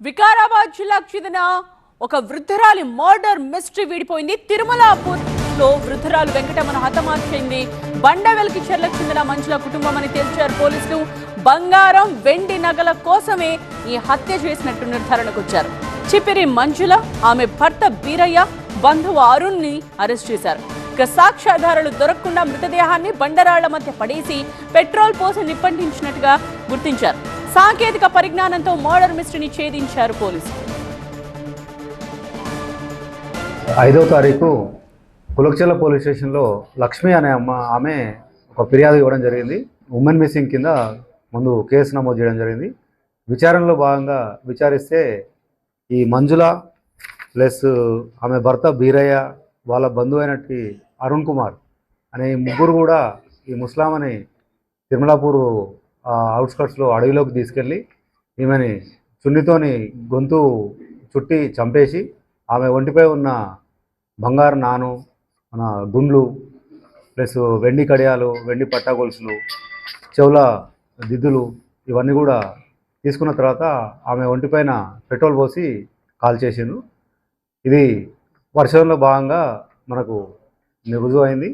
వికారాబాద్ జిల్లాకు చెందిన ఒక వృద్ధురాలి మర్డర్ మిస్టరీ వీడిపోయింది. తిరుమలాపూర్ లో వృద్ధురాలు వెంకటమ్మను హతమార్చింది బండవెల్కి చెర్లకు చెందిన మంజుల కుటుంబం అని తేల్చారు పోలీసులు. బంగారం వెండి నగల కోసమే ఈ హత్య చేసినట్టు నిర్ధారణకు వచ్చారు. చిపిరి మంజుల, ఆమె భర్త బీరయ్య, బంధువు అరుణ్ ని అరెస్ట్ చేశారు. ఇక సాక్ష్యాధారాలు దొరకకుండా మృతదేహాన్ని బండరాళ్ల మధ్య పడేసి పెట్రోల్ పోసి నిప్పంటించినట్టుగా గుర్తించారు. సాంకేతిక పరిజ్ఞానంతో మర్డర్ మిస్టరీని ఛేదించారు పోలీసులు. 5వ తారీఖు కులక్చెల్ల పోలీస్ స్టేషన్లో లక్ష్మి అనే ఆమె ఒక ఫిర్యాదు ఇవ్వడం జరిగింది. ఉమెన్ మిస్సింగ్ కింద ముందు కేసు నమోదు చేయడం జరిగింది. విచారణలో భాగంగా విచారిస్తే ఈ మంజుల ప్లస్ ఆమె భర్త బీరయ్య, వాళ్ళ బంధువు అయినట్టు అరుణ్ కుమార్ అనే ముగ్గురు కూడా ఈ ముస్లామని తిరుమలాపూర్ అవుట్స్కట్స్లో అడవిలోకి తీసుకెళ్ళి ఈమెని చున్నితోని గొంతు చుట్టి చంపేసి ఆమె ఒంటిపై ఉన్న బంగారు నాను, మన గుండ్లు ప్లస్ వెండి కడియాలు, వెండి పట్టా గొలుసులు, చెవుల దిద్దులు ఇవన్నీ కూడా తీసుకున్న తర్వాత ఆమె ఒంటిపైన పెట్రోల్ పోసి కాల్చేసిండ్రు. ఇది పరిశోధనలో భాగంగా మనకు రుజువు అయింది.